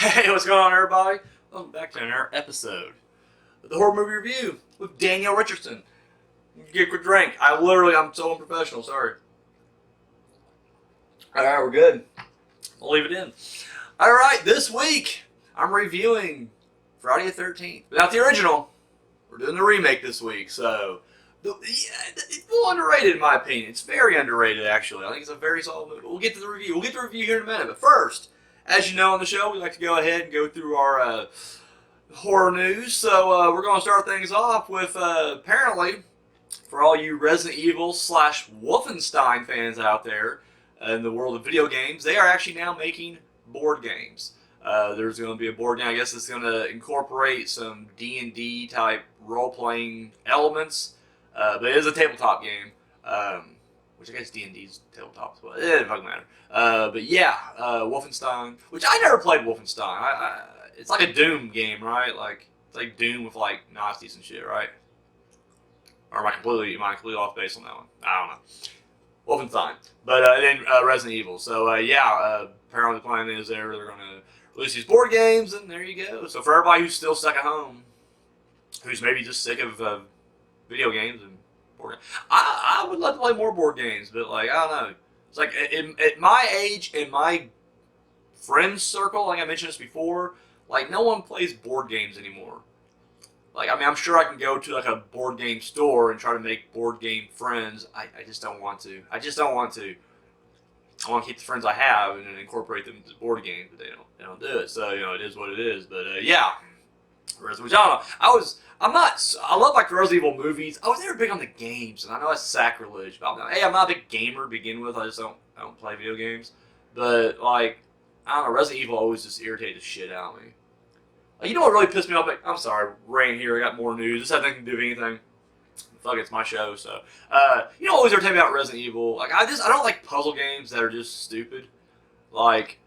Hey, what's going on, everybody? Welcome back to another episode of the Horror Movie Review with Danielle Richardson. Get a quick drink. I'm so unprofessional, sorry. Alright, we're good. I'll leave it in. Alright, this week, I'm reviewing Friday the 13th. But not the original. We're doing the remake this week, so... it's a little underrated in my opinion. It's very underrated, actually. I think it's a very solid movie. We'll get to the review. We'll get to the review here in a minute, but first... As you know on the show, we like to go ahead and go through our horror news. So we're going to start things off with, apparently, for all you Resident Evil / Wolfenstein fans out there in the world of video games, they are actually now making board games. There's going to be a board game, I guess it's going to incorporate some D&D type role-playing elements, but it is a tabletop game. Which I guess D&D's tabletop as well. It doesn't fucking matter. But yeah, Wolfenstein, which I never played Wolfenstein. It's like a Doom game, right? Like it's like Doom with like Nazis and shit, right? Or am I completely off base on that one? I don't know. Wolfenstein, but then Resident Evil. So apparently the plan is they're going to release these board games, and there you go. So for everybody who's still stuck at home, who's maybe just sick of video games and I would love to play more board games, but like I don't know. It's like at my age, in my friends circle, like I mentioned this before, like no one plays board games anymore. Like I mean, I'm sure I can go to like a board game store and try to make board game friends. I just don't want to. I want to keep the friends I have and then incorporate them into board games, but they don't do it. So it is what it is. But yeah, which I don't know. I love like the Resident Evil movies. I was never big on the games, and I know that's sacrilege, but I'm not a big gamer to begin with. I don't play video games. But like, I don't know, Resident Evil always just irritated the shit out of me. Like, you know what really pissed me off? Like, I'm sorry, Rain here, I got more news. This has nothing to do with anything. Fuck, it's my show, so. You know what always irritated me about Resident Evil? Like, I don't like puzzle games that are just stupid. Like,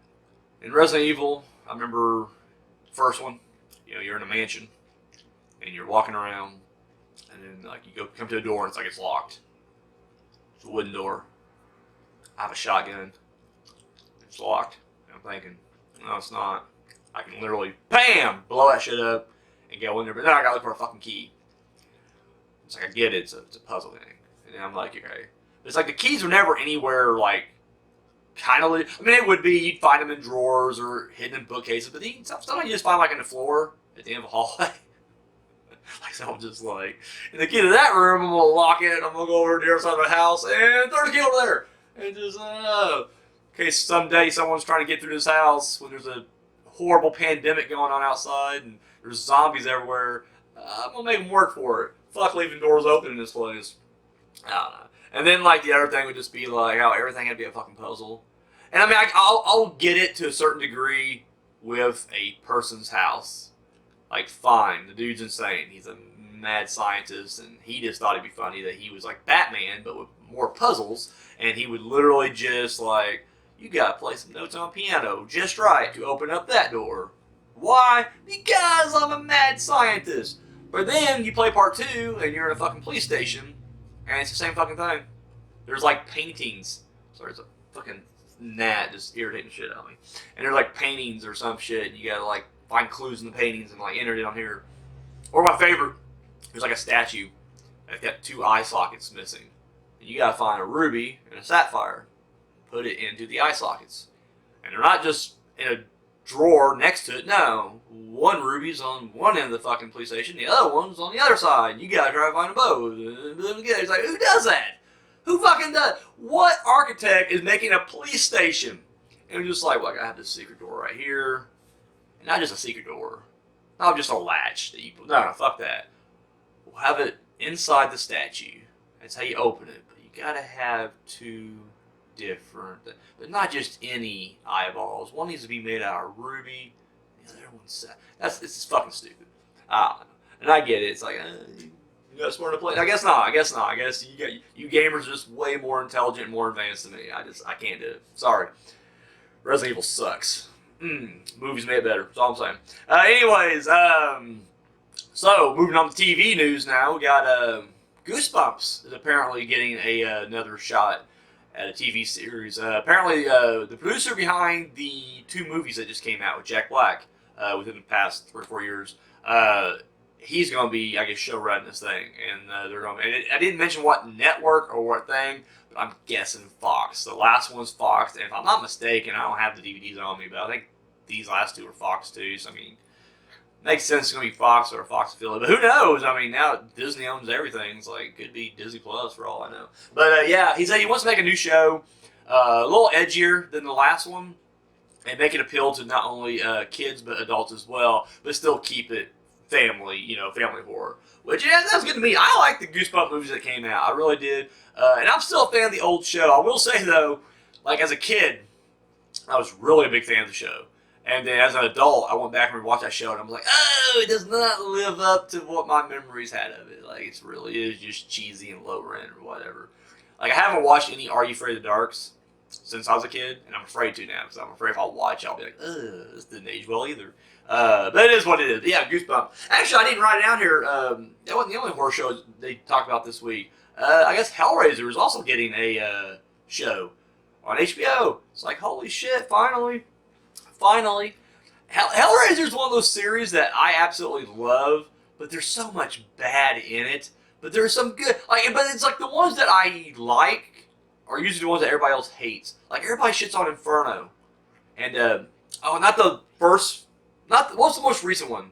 in Resident Evil, I remember the first one, you're in a mansion. And you're walking around, and then like you come to a door and it's locked. It's a wooden door. I have a shotgun. It's locked. And I'm thinking, no, it's not. I can literally, bam, blow that shit up and go in there. But then I gotta look for a fucking key. It's like I get it. It's a puzzle thing. And then I'm like, okay. It's like the keys are never anywhere like kind of. I mean, it would be you'd find them in drawers or hidden in bookcases, but sometimes you just find like in the floor at the end of a hallway. Like, so I'm just like, in the key to that room, I'm going to lock it, I'm going to go over to the other side of the house, and throw the key over there. And just, in case someday someone's trying to get through this house when there's a horrible pandemic going on outside, and there's zombies everywhere, I'm going to make them work for it. Fuck leaving doors open in this place. I don't know. And then, like, the other thing would just be, like, how everything had to be a fucking puzzle. And, I mean, I'll get it to a certain degree with a person's house. Like, fine, the dude's insane. He's a mad scientist, and he just thought it'd be funny that he was like Batman, but with more puzzles, and he would literally just, like, you gotta play some notes on piano just right to open up that door. Why? Because I'm a mad scientist. But then you play part 2, and you're in a fucking police station, and it's the same fucking thing. There's, like, paintings. Sorry, it's a fucking gnat just irritating the shit out of me. And there's, like, paintings or some shit, and you gotta, like, find clues in the paintings and like enter it on here. Or my favorite, there's like a statue that's got 2 eye sockets missing. And you gotta find a ruby and a sapphire, put it into the eye sockets. And they're not just in a drawer next to it, no. One ruby's on one end of the fucking police station, the other one's on the other side. You gotta try to find them both. It's like, who does that? Who fucking does? What architect is making a police station? And we're just like, well, I have this secret door right here. Not just a secret door. Not just a latch that you put. No, fuck that. We'll have it inside the statue. That's how you open it. But you gotta have 2 different, but not just any eyeballs. One needs to be made out of ruby. The other one's it's just fucking stupid. And I get it. It's like you got smart to play. I guess not. I guess you gamers are just way more intelligent, and more advanced than me. I can't do it. Sorry. Resident Evil sucks. Movies made it better. That's all I'm saying. Anyways, so moving on to TV news now, we got Goosebumps is apparently getting another shot at a TV series. Apparently, the producer behind the 2 movies that just came out with Jack Black within the past 3 or 4 years, he's going to be, I guess, show running this thing, and they're going. And I didn't mention what network or what thing, but I'm guessing Fox. The last one's Fox, and if I'm not mistaken, I don't have the DVDs on me, but I think these last 2 are Fox too. So I mean, makes sense it's going to be Fox or a Fox affiliate, but who knows? I mean, now Disney owns everything. It's like could be Disney Plus for all I know. But yeah, he said he wants to make a new show, a little edgier than the last one, and make it appeal to not only kids but adults as well, but still keep it family, family horror. Which, yeah, that's good to me. I like the Goosebumps movies that came out. I really did. And I'm still a fan of the old show. I will say, though, like as a kid, I was really a big fan of the show. And then as an adult, I went back and rewatched that show, and I was like, oh, it does not live up to what my memories had of it. Like, it really is just cheesy and low rent or whatever. Like, I haven't watched any Are You Afraid of the Darks since I was a kid, and I'm afraid to now, because I'm afraid if I watch it, I'll be like, ugh, this didn't age well either. But it is what it is. Yeah, Goosebumps. Actually, I didn't write it down here. That wasn't the only horror show they talked about this week. I guess Hellraiser is also getting a show on HBO. It's like, holy shit, finally. Finally. Hellraiser is one of those series that I absolutely love, but there's so much bad in it. But there's some good, but it's like the ones that I like are usually the ones that everybody else hates. Like everybody shits on Inferno, and not the first, what's the most recent one?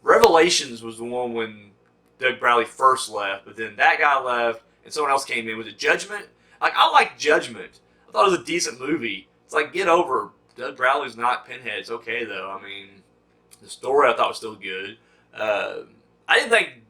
Revelations was the one when Doug Bradley first left, but then that guy left and someone else came in. Was it Judgment? Like I like Judgment. I thought it was a decent movie. It's like get over. Doug Bradley's not Pinhead. It's okay though. I mean, the story I thought was still good. I didn't think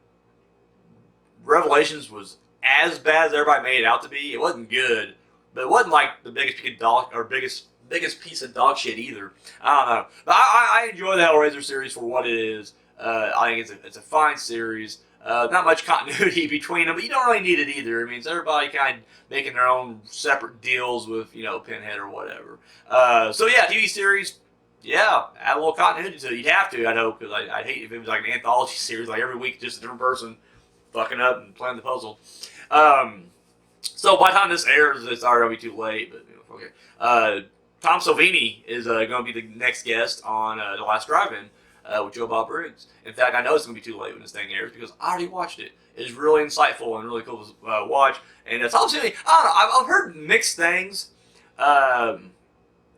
Revelations was as bad as everybody made it out to be. It wasn't good, but it wasn't like the biggest piece of dog shit either. I don't know, but I enjoy the Hellraiser series for what it is. I think it's a fine series. Not much continuity between them, but you don't really need it either. I mean, it's everybody kind of making their own separate deals with Pinhead or whatever. So yeah, TV series. Yeah, add a little continuity to it. You'd have to, I'd hope, because I'd hate if it was like an anthology series, like every week just a different person fucking up and playing the puzzle. So by the time this airs, it's already going to be too late. But okay. Tom Savini is going to be the next guest on The Last Drive-In with Joe Bob Briggs. In fact, I know it's going to be too late when this thing airs because I already watched it. It's really insightful and really cool to watch. And Tom Savini, I don't know, I've heard mixed things.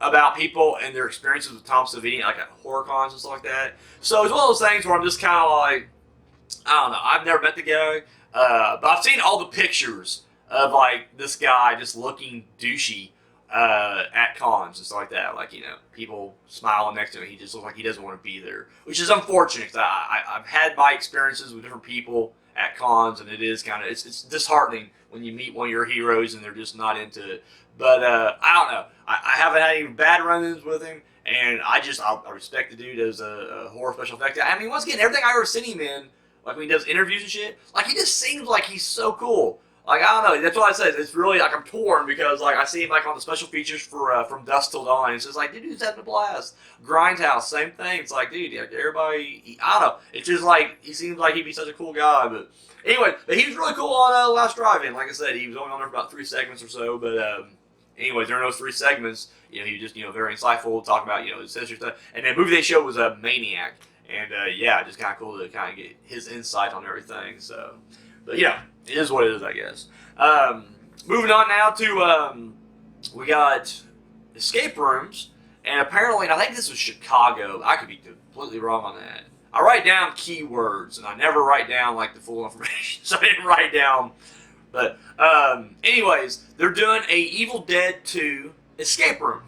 About people and their experiences with Tom Savini, like at horror cons and stuff like that. So it's one of those things where I'm just kind of like, I don't know. I've never met the guy, but I've seen all the pictures of like this guy just looking douchey at cons and stuff like that. Like people smiling next to him. He just looks like he doesn't want to be there, which is unfortunate. Cause I've had my experiences with different people at cons, and it is kind of it's disheartening when you meet one of your heroes and they're just not into it. But I don't know. I haven't had any bad run-ins with him, and I respect the dude as a horror special effect. I mean, once again, everything I ever seen him in, like when he does interviews and shit, like he just seems like he's so cool. Like I don't know. That's what I said. It's really like I'm torn because like I see him like on the special features for From Dusk Till Dawn. It's just like dude's having a blast. Grindhouse, same thing. It's like dude, like everybody. I don't know. It's just like he seems like he'd be such a cool guy, but. Anyway, but he was really cool on Last Drive-In. Like I said, he was only on there for about 3 segments or so. But anyways, during those 3 segments, he was just very insightful, talking about his sister stuff. And the movie they showed was Maniac, and yeah, just kind of cool to kind of get his insight on everything. So, but yeah, it is what it is, I guess. Moving on now to we got escape rooms, and apparently, and I think this was Chicago. I could be completely wrong on that. I write down keywords, and I never write down like the full information, so I didn't write down. But anyways, they're doing a Evil Dead 2 escape room,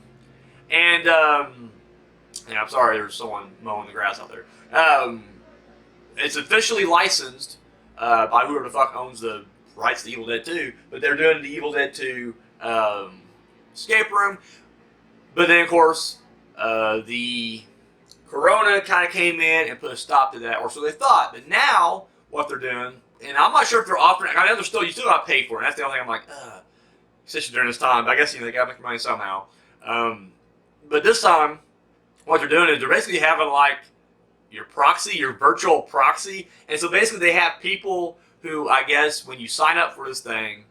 and I'm sorry, there's someone mowing the grass out there. It's officially licensed by whoever the fuck owns the rights to Evil Dead 2, but they're doing the Evil Dead 2 escape room. But then, of course, the Corona kind of came in and put a stop to that, or so they thought. But now, what they're doing, and I'm not sure if they're offering, I know you still got to pay for it. That's the only thing I'm like, especially during this time. But I guess they got to make money somehow. But this time, what they're doing is they're basically having like your proxy, your virtual proxy. And so basically they have people who, I guess, when you sign up for this thing,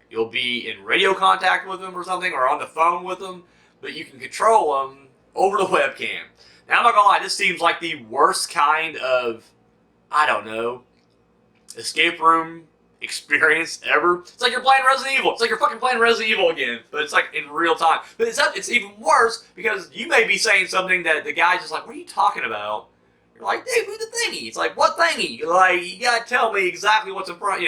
you'll be in radio contact with them or something, or on the phone with them, but you can control them over the webcam. Now, I'm not gonna lie, this seems like the worst kind of, I don't know, escape room experience ever. It's like you're playing Resident Evil. It's like you're fucking playing Resident Evil again, but it's like in real time. But it's even worse because you may be saying something that the guy's just like, what are you talking about? You're like, hey, who's the thingy? It's like, what thingy? You're like, you gotta tell me exactly what's in front,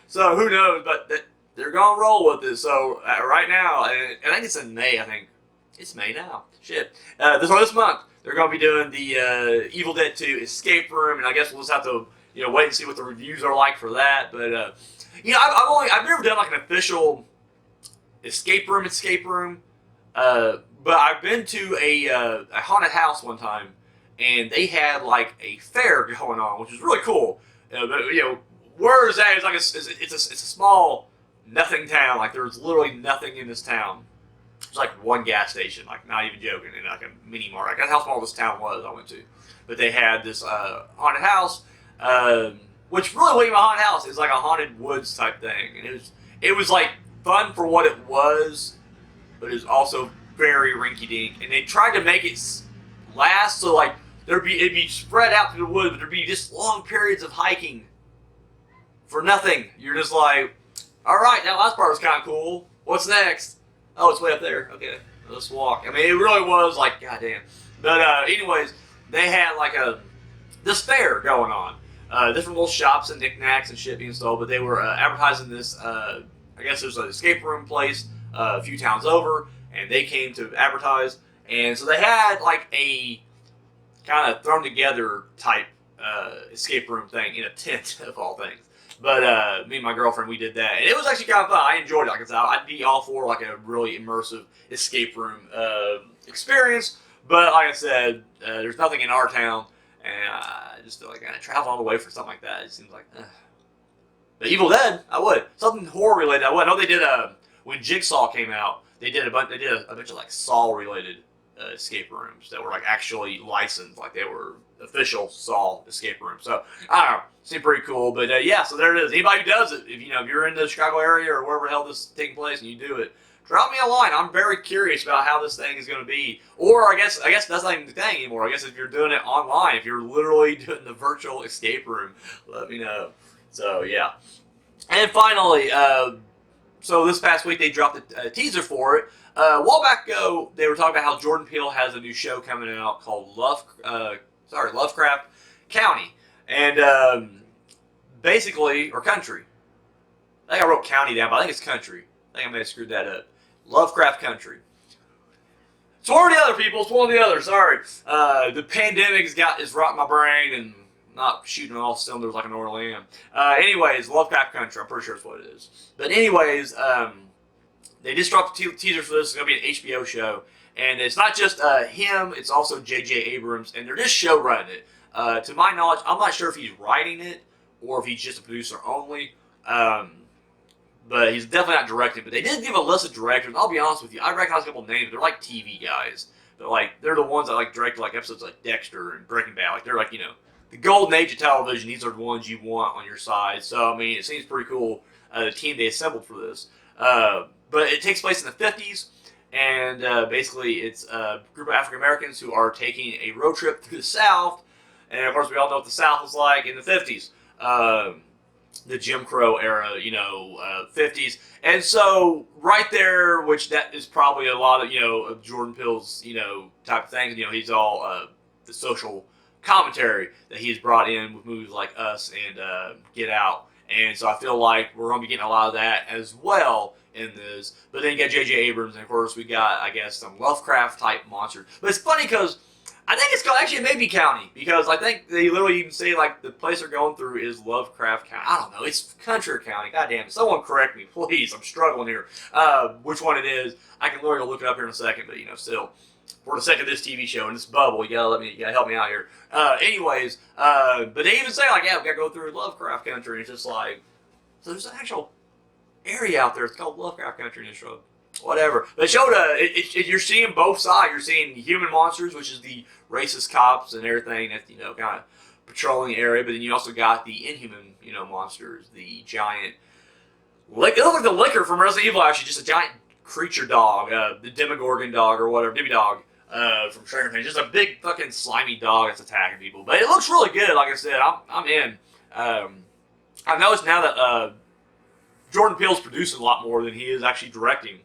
So who knows, but they're gonna roll with this. So right now, I think it's in May, I think. It's May now. Shit. This month, they're gonna be doing the Evil Dead 2 Escape Room, and I guess we'll just have to wait and see what the reviews are like for that. But I've never done like an official escape room. But I've been to a haunted house one time, and they had like a fair going on, which was really cool. But where is that? It's like it's a small nothing town. Like there's literally nothing in this town. There's like one gas station, like not even joking, and like a mini mart. Like that's how small this town was I went to. But they had this haunted house. Which really wasn't a haunted house. It was like a haunted woods type thing, and it was like fun for what it was, but it was also very rinky-dink. And they tried to make it last, so like it'd be spread out through the woods, but there'd be just long periods of hiking for nothing. You're just like, all right, that last part was kind of cool. What's next? Oh, it's way up there. Okay, let's walk. I mean, it really was like, goddamn. But anyways, they had like this fair going on. Different little shops and knickknacks and shit being sold, but they were advertising this, I guess there's an escape room place a few towns over, and they came to advertise, and so they had like a kind of thrown together type escape room thing in a tent of all things. But me and my girlfriend, we did that, and it was actually kind of fun. I enjoyed it. Like I said, I'd be all for like a really immersive escape room experience, but like I said, there's nothing in our town. And I just feel like I travel all the way for something like that. It seems like, The Evil Dead, I would. Something horror related, I would. I know they did when Jigsaw came out, they did a bunch of like Saw related escape rooms that were like actually licensed, like they were official Saw escape rooms. So I don't know, seemed pretty cool. But yeah, so there it is. Anybody who does it, if you're in the Chicago area or wherever the hell this is taking place and you do it, drop me a line. I'm very curious about how this thing is going to be. Or I guess that's not even the thing anymore. I guess if you're doing it online, if you're literally doing the virtual escape room, let me know. So yeah. And finally, so this past week they dropped a teaser for it. A while back ago, they were talking about how Jordan Peele has a new show coming out called Lovecraft County, and basically, or Country. I think I wrote county down, but I think it's country. I think I may have screwed that up. Lovecraft Country. It's one of the other people. It's one of the others. Sorry. The pandemic has rocked my brain and not shooting on all cylinders like I normally am. Anyways, Lovecraft Country. I'm pretty sure that's what it is. But anyways, they just dropped the teaser for this. It's going to be an HBO show. And it's not just him. It's also J.J. Abrams. And they're just show running it. To my knowledge, I'm not sure if he's writing it or if he's just a producer only. But he's definitely not directing. But they did give a list of directors. I'll be honest with you, I recognize a couple names. They're like TV guys. But like they're the ones that like directed like episodes like Dexter and Breaking Bad. Like they're like the golden age of television. These are the ones you want on your side. So I mean, it seems pretty cool. The team they assembled for this. But it takes place in the 50s, and basically it's a group of African Americans who are taking a road trip through the South. And of course, we all know what the South was like in the 50s. The Jim Crow era, 50s. And so right there, which that is probably a lot of Jordan Peele's, type of things. He's all the social commentary that he's brought in with movies like Us and Get Out. And so I feel like we're going to be getting a lot of that as well in this. But then you got J.J. Abrams, and of course we got, I guess, some Lovecraft-type monsters. But it's funny because I think it's called, actually it may be county, because I think they literally even say, like, the place they're going through is Lovecraft County. I don't know, it's country or county, goddamn. Someone correct me, please, I'm struggling here. Which one it is, I can literally look it up here in a second, but, still, for the sake of this TV show and this bubble, you gotta help me out here. Anyways, but they even say, like, yeah, we gotta go through Lovecraft Country, and it's just like, so there's an actual area out there, it's called Lovecraft Country in this show. Whatever. But it showed, you're seeing both sides. You're seeing human monsters, which is the racist cops and everything that's, kind of patrolling the area. But then you also got the inhuman, monsters, the giant It looked like the Licker from Resident Evil, actually, just a giant creature dog, the Demogorgon dog or whatever, Dimmy dog from Stranger Things. Just a big fucking slimy dog that's attacking people. But it looks really good. Like I said, I'm in. I've noticed now that Jordan Peele's producing a lot more than he is actually directing.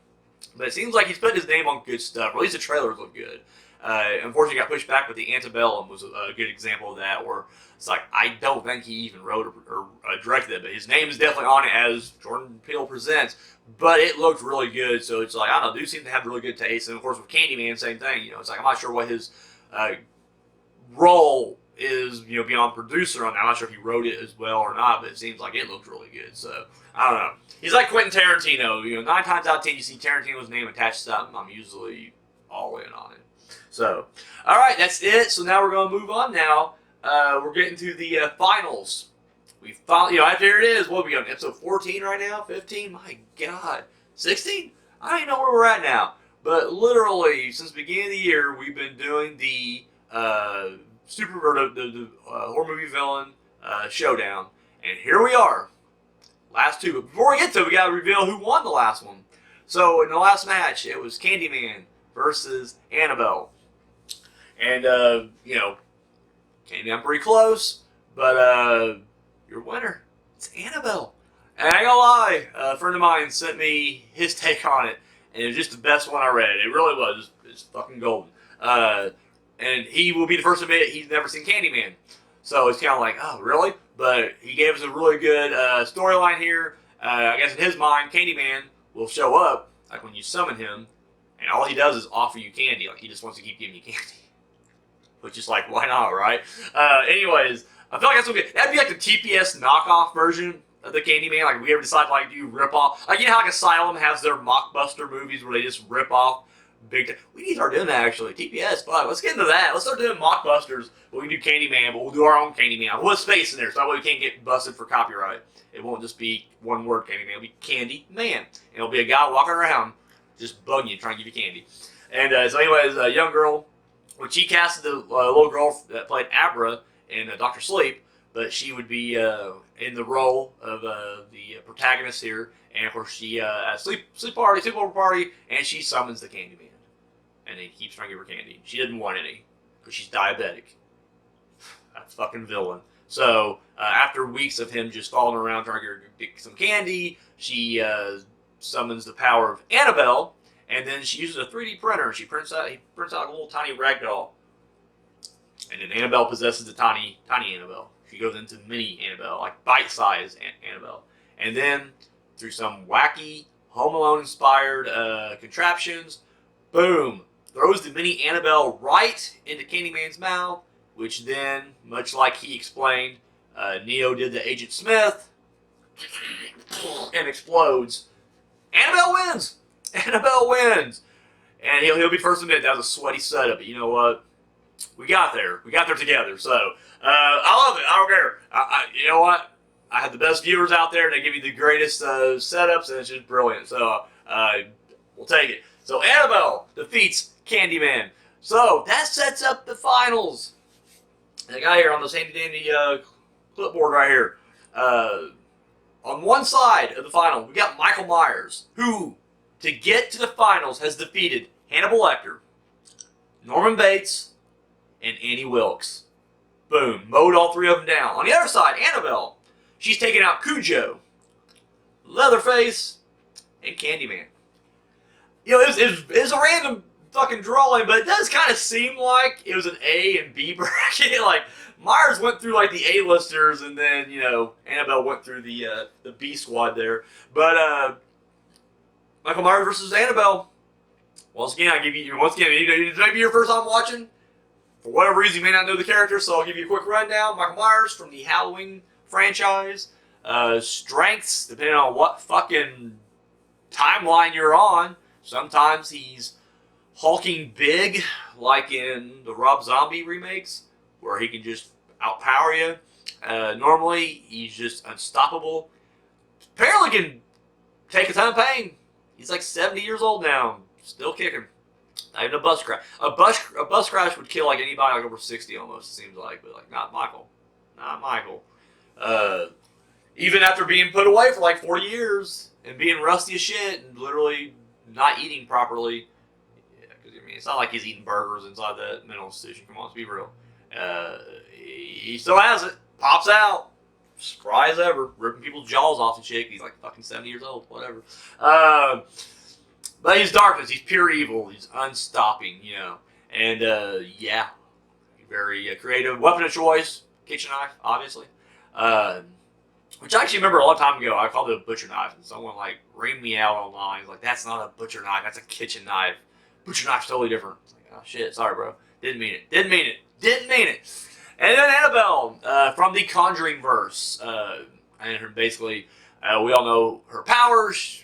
But it seems like he's putting his name on good stuff. Or at least the trailers look good. Unfortunately, got pushed back, but the Antebellum was a good example of that, where it's like, I don't think he even wrote or directed it, but his name is definitely on it as Jordan Peele Presents, but it looked really good, so it's like, I don't know, dude seems to have really good taste, and of course with Candyman, same thing, it's like, I'm not sure what his role is, beyond producer on that. I'm not sure if he wrote it as well or not, but it seems like it looked really good, so, I don't know. He's like Quentin Tarantino, 9 times out of 10 you see Tarantino's name attached to something, I'm usually all in on it. So, all right, that's it. So now we're going to move on now. We're getting to the finals. We finally, after here it is. What are we on? Episode 14 right now? 15? My God. 16? I don't even know where we're at now. But literally, since the beginning of the year, we've been doing the horror movie villain showdown. And here we are. Last two. But before we get to it, we got to reveal who won the last one. So, in the last match, it was Candyman versus Annabelle. And, Candyman pretty close, but your winner, it's Annabelle. And I ain't gonna lie, a friend of mine sent me his take on it, and it was just the best one I read. It really was. It's fucking golden. And he will be the first to admit he's never seen Candyman. So it's kind of like, oh, really? But he gave us a really good storyline here. I guess in his mind, Candyman will show up, like when you summon him, and all he does is offer you candy. Like, he just wants to keep giving you candy. Which is like, why not, right? Anyways, I feel like that's okay. That'd be like the TPS knockoff version of the Candyman. Like, if we ever decide to, like, do rip-off. Like, how, like, Asylum has their mockbuster movies where they just rip off big time. We need to start doing that, actually. TPS, fuck. Let's get into that. Let's start doing mockbusters where we can do Candyman, but we'll do our own Candyman. I'll put space in there so that way we can't get busted for copyright. It won't just be one word Candyman. It'll be Candy Man. And it'll be a guy walking around just bugging you, trying to give you candy. And so anyways, a young girl, when she casted the little girl that played Abra in Dr. Sleep, but she would be in the role of the protagonist here, and of course she sleepover party, and she summons the Candyman, and he keeps trying to give her candy. She didn't want any, because she's diabetic. That's fucking villain. So after weeks of him just following around trying to get some candy, she summons the power of Annabelle, and then she uses a 3D printer. He prints out a little tiny rag doll, and then Annabelle possesses the tiny Annabelle. She goes into mini Annabelle, like bite-sized Annabelle, and then through some wacky Home Alone inspired contraptions, boom, throws the mini Annabelle right into Candyman's mouth, which then, much like he explained, Neo did to Agent Smith, and explodes. Annabelle wins! Annabelle wins! And he'll be first to admit that was a sweaty setup, but you know what? We got there. We got there together. So, I love it. I don't care. You know what? I have the best viewers out there. They give you the greatest setups, and it's just brilliant. So, we'll take it. So, Annabelle defeats Candyman. So, that sets up the finals. I got here on this handy-dandy clipboard right here. On one side of the final, we got Michael Myers, who, to get to the finals, has defeated Hannibal Lecter, Norman Bates, and Annie Wilkes. Boom. Mowed all three of them down. On the other side, Annabelle, she's taken out Cujo, Leatherface, and Candyman. It was a random fucking drawing, but it does kind of seem like it was an A and B bracket. Like, Myers went through like the A-listers, and then Annabelle went through the B squad there. But Michael Myers versus Annabelle. Once again, it might be your first time watching. For whatever reason, you may not know the character, so I'll give you a quick rundown. Michael Myers from the Halloween franchise. Strengths, depending on what fucking timeline you're on. Sometimes he's hulking big, like in the Rob Zombie remakes, where he can just outpower you. Normally, he's just unstoppable. Apparently can take a ton of pain. He's like 70 years old now, still kicking. Not even a bus crash. A bus crash would kill like anybody like over 60 almost, it seems like, but like not Michael. Not Michael. Even after being put away for like 40 years and being rusty as shit and literally not eating properly. Yeah, because I mean, it's not like he's eating burgers inside that mental institution. Come on, let's be real. He still has it. Pops out. Spry as ever. Ripping people's jaws off and shit. He's like fucking 70 years old. Whatever. But he's darkness. He's pure evil. He's unstopping, you know. And, yeah. Very creative. Weapon of choice. Kitchen knife, obviously. Which I actually remember a long time ago. I called it a butcher knife. And someone, like, reamed me out online. He's like, that's not a butcher knife. That's a kitchen knife. Butcher knife's totally different. It's like, oh, shit. Sorry, bro. Didn't mean it. Didn't mean it. Didn't mean it. And then Annabelle from the Conjuring verse. And her basically, we all know her powers.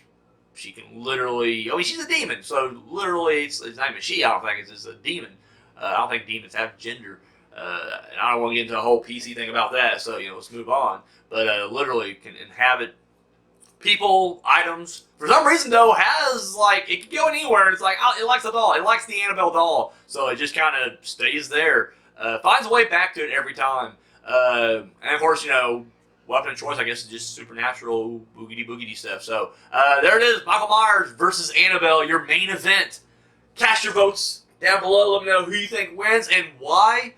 She can literally, I mean, she's a demon, so literally, it's not even she, I don't think, it's just a demon. I don't think demons have gender. And I don't want to get into a whole PC thing about that, so, you know, let's move on. But literally can inhabit people, items. For some reason, though, has, like, it can go anywhere. It's like, oh, it likes the doll. It likes the Annabelle doll. So it just kind of stays there. Finds a way back to it every time. And, of course, you know, weapon of choice, I guess, is just supernatural boogity stuff. So, there it is. Michael Myers versus Annabelle, your main event. Cast your votes down below. Let me know who you think wins and why.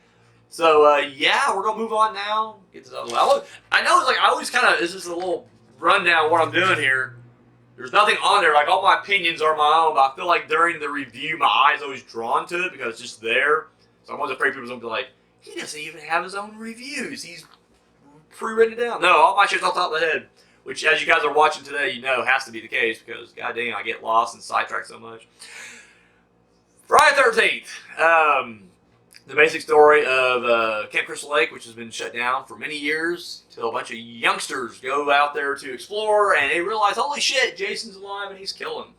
So, yeah, we're going to move on now. Get this out of the way. I know, like, I always kind of, it's just a little rundown of what I'm doing here. There's nothing on there. Like, all my opinions are my own, but I feel like during the review, my eye's always drawn to it because it's just there. So I'm always afraid people's going to be like, he doesn't even have his own reviews. He's pre-written it down. No, all my shit's off the top of the head, which, as you guys are watching today, you know has to be the case because, goddamn, I get lost and sidetracked so much. Friday the 13th. The basic story of Camp Crystal Lake, which has been shut down for many years, till a bunch of youngsters go out there to explore, and they realize, holy shit, Jason's alive and he's killing.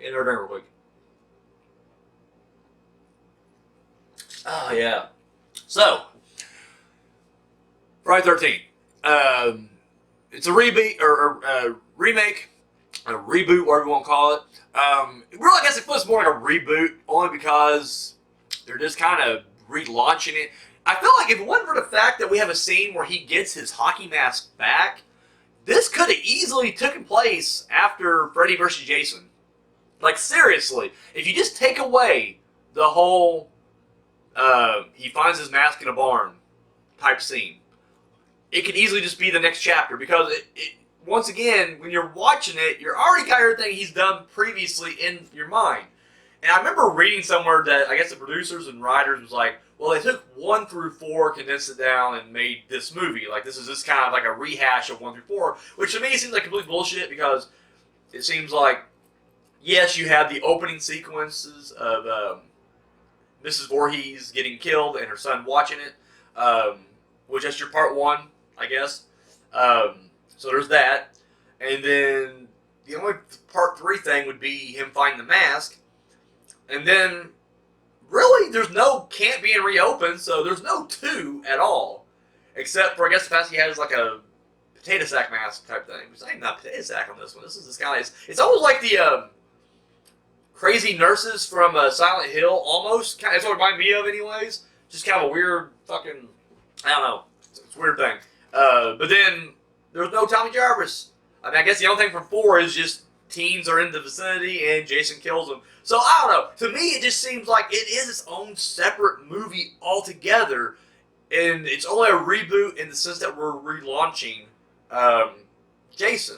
Get our drink real quick. Oh, yeah. So, Friday 13th. It's a remake, or remake, a reboot, whatever you want to call it. Really, I guess it feels more like a reboot, only because they're just kind of relaunching it. I feel like if it wasn't for the fact that we have a scene where he gets his hockey mask back, this could have easily taken place after Freddy vs. Jason. Like, seriously, if you just take away the whole he finds his mask in a barn type scene, it could easily just be the next chapter, because once again, when you're watching it, you're already got everything he's done previously in your mind. And I remember reading somewhere that I guess the producers and writers was like, well, they took 1 through 4, condensed it down, and made this movie. Like, this is just kind of like a rehash of 1 through 4, which to me seems like complete bullshit, because it seems like, yes, you have the opening sequences of Mrs. Voorhees getting killed and her son watching it, which is your part 1, I guess. So there's that. And then the only part 3 thing would be him finding the mask. And then, really, there's no camp being reopened, so there's no 2 at all. Except for, I guess, the fact he has like a potato sack mask type thing. It's not even a potato sack on this one. This is this guy. It's almost like the crazy nurses from Silent Hill, almost. That's what it reminded me of, anyways. Just kind of a weird fucking, I don't know. It's a weird thing. But then, there's no Tommy Jarvis. I mean, I guess the only thing from 4 is just teens are in the vicinity and Jason kills them. So, I don't know. To me, it just seems like it is its own separate movie altogether. And it's only a reboot in the sense that we're relaunching Jason.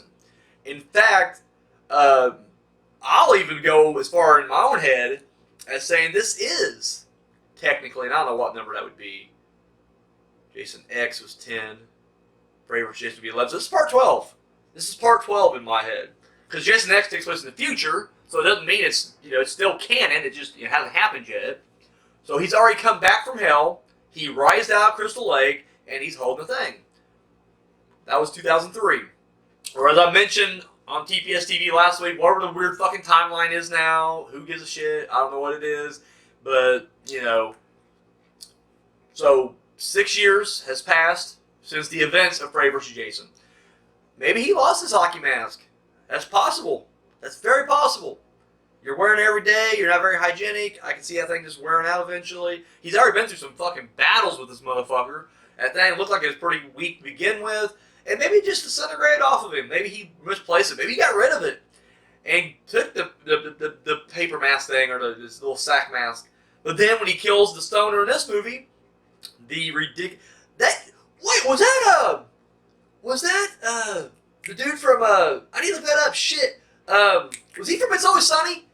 In fact, I'll even go as far in my own head as saying this is technically, and I don't know what number that would be. Jason X was 10. Freddy vs. Jason would be 11. So this is part 12. This is part 12 in my head. Because Jason X takes place in the future, so it doesn't mean it's, it's still canon. It just hasn't happened yet. So he's already come back from hell. He rised out of Crystal Lake, and he's holding the thing. That was 2003. Or as I mentioned on TPS TV last week, whatever the weird fucking timeline is now, who gives a shit? I don't know what it is. But, so 6 years has passed since the events of Freddy vs. Jason. Maybe he lost his hockey mask. That's possible. That's very possible. You're wearing it every day. You're not very hygienic. I can see that thing just wearing out eventually. He's already been through some fucking battles with this motherfucker. That thing looked like it was pretty weak to begin with. and maybe it just disintegrated off of him. Maybe he misplaced it. Maybe he got rid of it and took the paper mask thing or this little sack mask. But then when he kills the stoner in this movie, the ridiculous was that the dude from I need to look that up. Shit, was he from It's Always Sunny?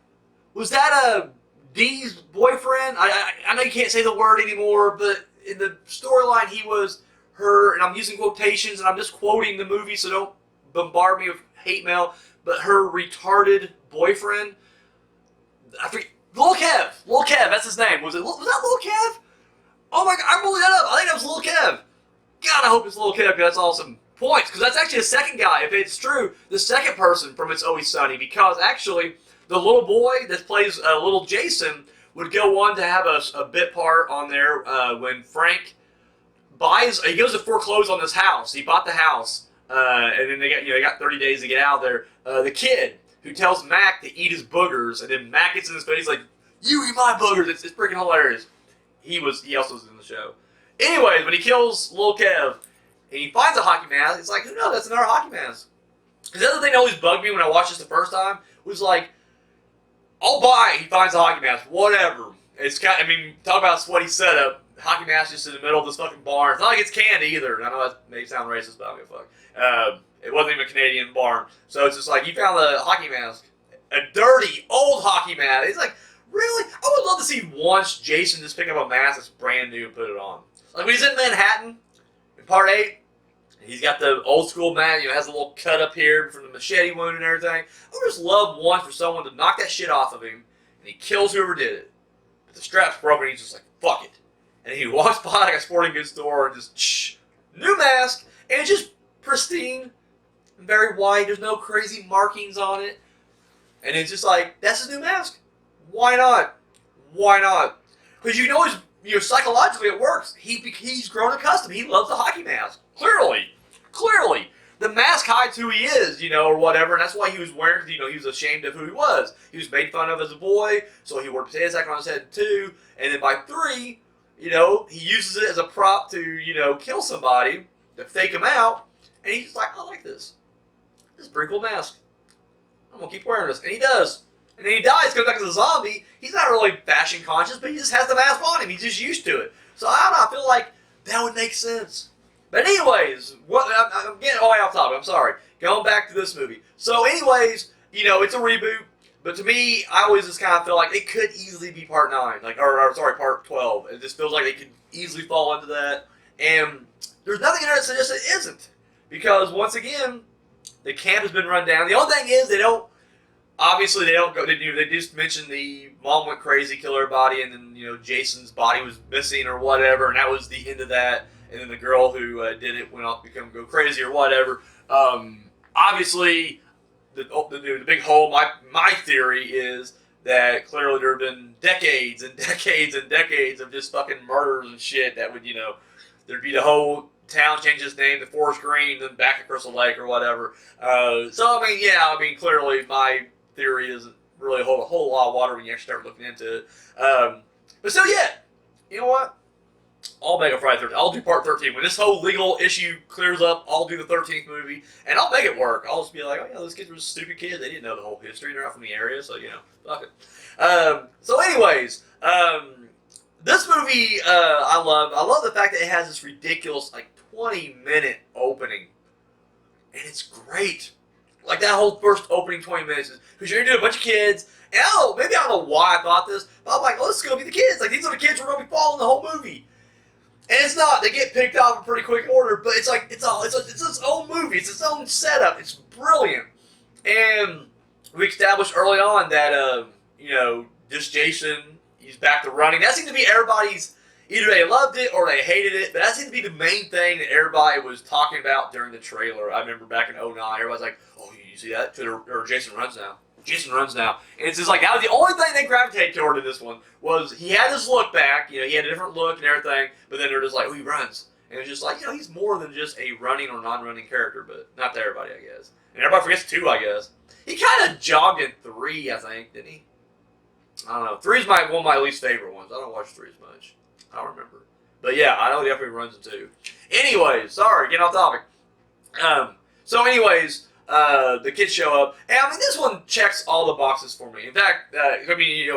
Was that Dee's boyfriend? I know you can't say the word anymore, but in the storyline he was her, and I'm using quotations and I'm just quoting the movie, so don't bombard me with hate mail. But her retarded boyfriend, I forget, Lil Kev, that's his name. Was that Lil Kev? Oh my god, I'm pulling that up. I think that was Lil Kev. God, I hope it's Lil Kev, because that's awesome. Points, because that's actually the second guy, if it's true, the second person from It's Always Sunny, because actually, the little boy that plays little Jason would go on to have a bit part on there when Frank he goes to foreclose on this house. He bought the house, and then they got 30 days to get out of there. The kid who tells Mac to eat his boogers, and then Mac gets in his face, he's like, "You eat my boogers." It's freaking hilarious. He also was in the show. Anyways, when he kills Lil Kev, and he finds a hockey mask, it's like, who knows, that's another hockey mask. Because the other thing that always bugged me when I watched this the first time was like, I'll buy it, he finds a hockey mask, whatever. It's talk about sweaty setup. Hockey mask just in the middle of this fucking barn. It's not like it's canned either. I know that may sound racist, but I don't give a fuck. It wasn't even a Canadian barn. So it's just like, you found a hockey mask. A dirty, old hockey mask. It's like, really? I would love to see once Jason just pick up a mask that's brand new and put it on. Like when he's in Manhattan, in part 8, he's got the old school mask, has a little cut up here from the machete wound and everything. I would just love once for someone to knock that shit off of him, and he kills whoever did it. But the strap's broken, and he's just like, fuck it. And he walks by like a sporting goods store and just, new mask, and it's just pristine, very white, there's no crazy markings on it. And it's just like, that's his new mask. Why not? Why not? Because psychologically it works. He's grown accustomed. He loves the hockey mask. Clearly. The mask hides who he is, or whatever, and that's why he was wearing, he was ashamed of who he was. He was made fun of as a boy, so he wore a potato sack on his head too, and then by 3, he uses it as a prop to, kill somebody, to fake him out, and he's just like, I like this. This is a pretty cool mask. I'm going to keep wearing this. And he does. And then he dies, comes back as a zombie. He's not really fashion conscious, but he just has the mask on him. He's just used to it. So I don't know, I feel like that would make sense. But anyways, I'm getting way off topic, I'm sorry. Going back to this movie. So anyways, it's a reboot. But to me, I always just kind of feel like it could easily be part 9. Part 12. It just feels like they could easily fall into that. And there's nothing in there that suggests it isn't. Because once again, the camp has been run down. The only thing is they don't go. They just mentioned the mom went crazy, kill her body, and then Jason's body was missing or whatever, and that was the end of that. And then the girl who did it went off to go crazy or whatever. Obviously, the big hole. My theory is that clearly there have been decades and decades and decades of just fucking murders and shit that would there'd be the whole town change its name to Forest Green, then back to Crystal Lake or whatever. Clearly my theory isn't really hold a whole lot of water when you actually start looking into it. But still, you know what? I'll make a Friday 13th. I'll do part 13. When this whole legal issue clears up, I'll do the 13th movie, and I'll make it work. I'll just be like, those kids were stupid kids. They didn't know the whole history. They're not from the area, so, fuck it. So anyways, this movie, I love the fact that it has this ridiculous, 20-minute opening. And it's great. Like, that whole first opening 20 minutes is, because you're going to do a bunch of kids, and maybe I don't know why I thought this, but I'm like, this is going to be the kids. Like, these are the kids who are going to be following the whole movie. And it's not. They get picked off in pretty quick order, but it's its own movie. It's its own setup. It's brilliant. And we established early on that, this Jason, he's back to running. That seemed to be everybody's, either they loved it or they hated it, but that seemed to be the main thing that everybody was talking about during the trailer. I remember back in 2009, everybody's like, oh, you see that? Or Jason runs now. Jason runs now. And it's just like, that was the only thing they gravitated toward in this one, was he had his look back, he had a different look and everything, but then they're just like, oh, he runs. And it's just like, he's more than just a running or non-running character, but not to everybody, I guess. And everybody forgets 2, I guess. He kind of jogged in 3, I think, didn't he? I don't know. 3 is one of my least favorite ones. I don't watch 3 as much. I don't remember. But yeah, I know he definitely runs in 2. Anyways, sorry, getting off topic. So anyways, the kids show up, and I mean this one checks all the boxes for me. In fact, I mean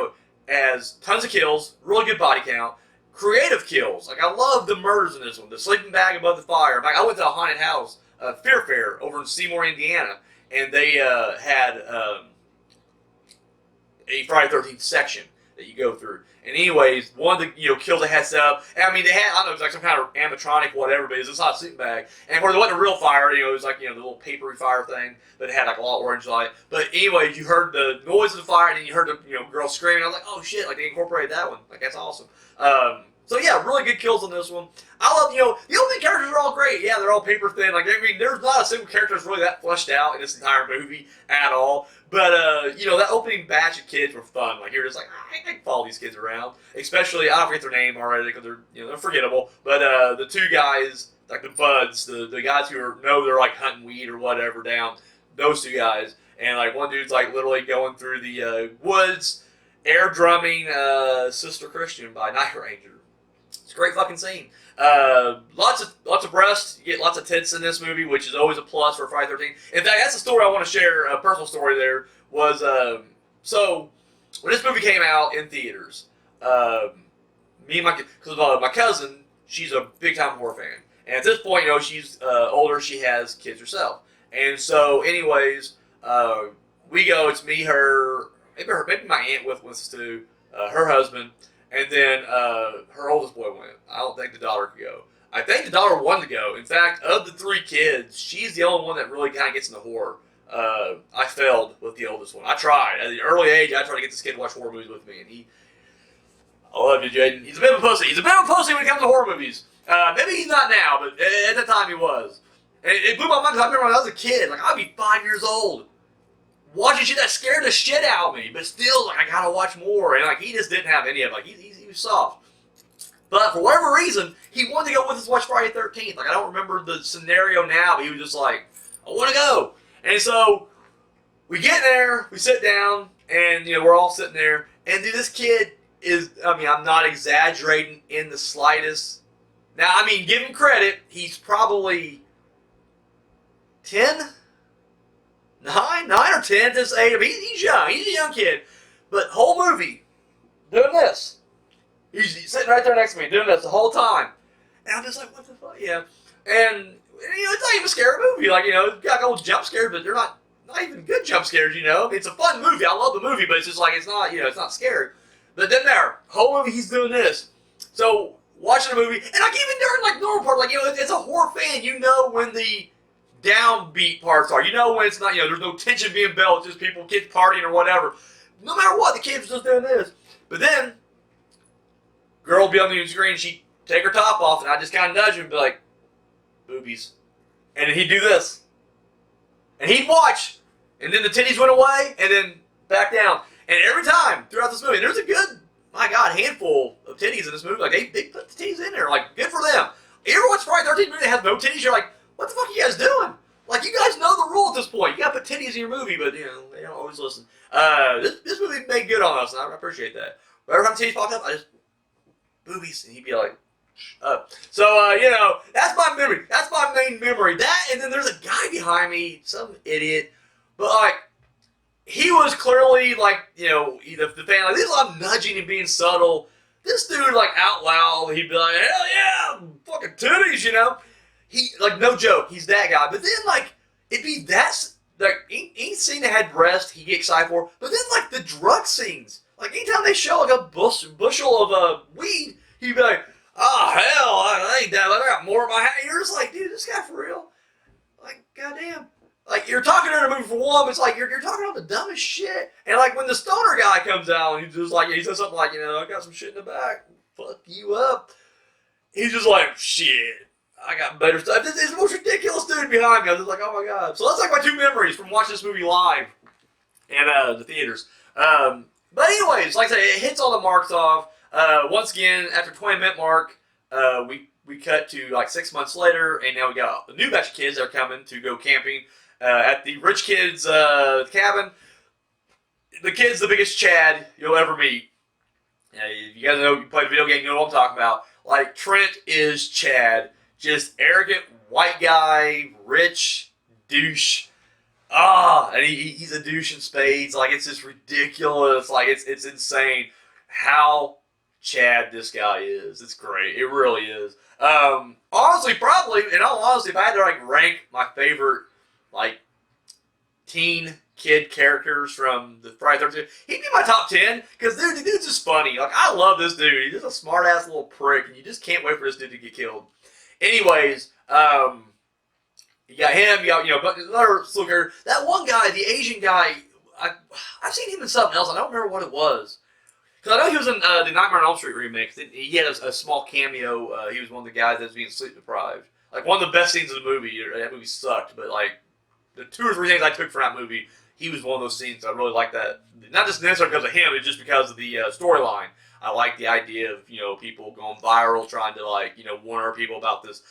has tons of kills, really good body count, creative kills. Like I love the murders in this one. The sleeping bag above the fire. In fact, I went to a haunted house, Fear Fair, over in Seymour, Indiana, and they had a Friday the 13th section that you go through. And anyways, one of the kills they had set up, and I mean they had, I don't know, it was like some kind of animatronic whatever, but it was not a sleeping bag. And where there wasn't a real fire, it was like the little papery fire thing, but it had like a lot of orange light. But anyways, you heard the noise of the fire, and then you heard the girl screaming. I was like, oh shit, like they incorporated that one. Like that's awesome. So yeah, really good kills on this one. I love, the opening characters are all great. Yeah, they're all paper thin. Like I mean, there's not a single character that's really that fleshed out in this entire movie at all. But that opening batch of kids were fun. Like you're just like, I can follow these kids around. Especially, I don't forget their name already because they're forgettable. But the two guys, like the buds, the guys who they're like hunting weed or whatever down, those two guys, and like one dude's like literally going through the woods, air drumming Sister Christian by Night Ranger. It's a great fucking scene. Lots of breasts. You get lots of tits in this movie, which is always a plus for Friday the 13th. In fact, that's a story I want to share. A personal story there was so when this movie came out in theaters, me and my cousin, she's a big time horror fan, and at this point, she's older. She has kids herself, and so anyways, we go. It's me, her, maybe my aunt with us too, her husband. And then her oldest boy went. I don't think the daughter could go. I think the daughter wanted to go. In fact, of the three kids, she's the only one that really kind of gets into horror. I failed with the oldest one. I tried. At an early age, I tried to get this kid to watch horror movies with me. And I love you, Jaden. He's a bit of a pussy. He's a bit of a pussy when it comes to horror movies. Maybe he's not now, but at the time he was. And it blew my mind because I remember when I was a kid, like I'd be 5 years old, watching shit that scared the shit out of me, but still, like, I gotta watch more. And, like, he just didn't have any of it. Like, he was soft. But for whatever reason, he wanted to go with us to watch Friday the 13th. Like, I don't remember the scenario now, but he was just like, I want to go. And so, we get there, we sit down, and, we're all sitting there. And, dude, this kid is, I'm not exaggerating in the slightest. Now, give him credit. He's probably 10? 9 or 10 to 8. He's young. He's a young kid. But whole movie, doing this. He's sitting right there next to me, doing this the whole time. And I'm just like, what the fuck? Yeah. And, it's not even a scary movie. Like, it's got old jump scares, but they're not even good jump scares, It's a fun movie. I love the movie, but it's just like, it's not, it's not scary. But then whole movie, he's doing this. So, watching the movie, and like even during like normal part, like, as a horror fan, when the downbeat parts are. When it's not, there's no tension being built, just kids partying or whatever. No matter what, the kids are just doing this. But then, girl will be on the screen, she'd take her top off, and I just kind of nudge him and be like, boobies. And then he'd do this. And he'd watch. And then the titties went away, and then back down. And every time throughout this movie, there's a good, my God, handful of titties in this movie. Like, they put the titties in there. Like, good for them. Everyone's Friday 13th movie that has no titties, you're like, what the fuck are you guys doing? Like, you guys know the rule at this point. You gotta put titties in your movie, but, they don't always listen. This movie made good on us, and I appreciate that. But every time titties popped up, I just, boobies, and he'd be like, up. So, that's my memory. That's my main memory. That, and then there's a guy behind me, some idiot, but, like, he was clearly, like, the fan, like, this is I'm nudging and being subtle. This dude, like, out loud, he'd be like, hell yeah, fucking titties, He, like, no joke, he's that guy. But then, like, it'd be any scene that had breast, he'd get excited for. But then, like, the drug scenes, like, anytime they show, like, a bushel of weed, he'd be like, oh, hell, I ain't that, I got more in my hat. You're just like, dude, this guy for real? Like, goddamn. Like, you're talking in a movie for one, but it's like, you're talking about the dumbest shit. And, like, when the stoner guy comes out, and he's just like, he says something like, I got some shit in the back, fuck you up. He's just like, shit. I got better stuff. This is the most ridiculous dude behind me. I was just like, oh my God. So that's like my two memories from watching this movie live and the theaters. But anyways, like I said, it hits all the marks off. Once again, after 20-minute mark, we cut to like 6 months later, and now we got a new batch of kids that are coming to go camping at the rich kids' cabin. The kid's the biggest Chad you'll ever meet. If you guys know, you play the video game, you know what I'm talking about. Like, Trent is Chad. just arrogant white guy, rich douche. And he's a douche in spades. Like, it's just ridiculous. Like, it's insane how Chad this guy is. It's great. It really is. Honestly, probably, in all honesty, if I had to like rank my favorite like teen kid characters from the Friday 13th, he'd be my top 10. Because the dude's just funny. Like, I love this dude. He's just a smart ass little prick, and you just can't wait for this dude to get killed. Anyways, you got him. You got but another slugger. That one guy, the Asian guy. I've seen him in something else. I don't remember what it was. Because I know he was in the Nightmare on Elm Street remake. He had a small cameo. He was one of the guys that was being sleep deprived. Like, one of the best scenes of the movie. That movie sucked, but like the 2 or 3 things I took from that movie, he was one of those scenes. I really like that. Not just necessarily because of him, it's just because of the storyline. I like the idea of people going viral, trying to warn people about this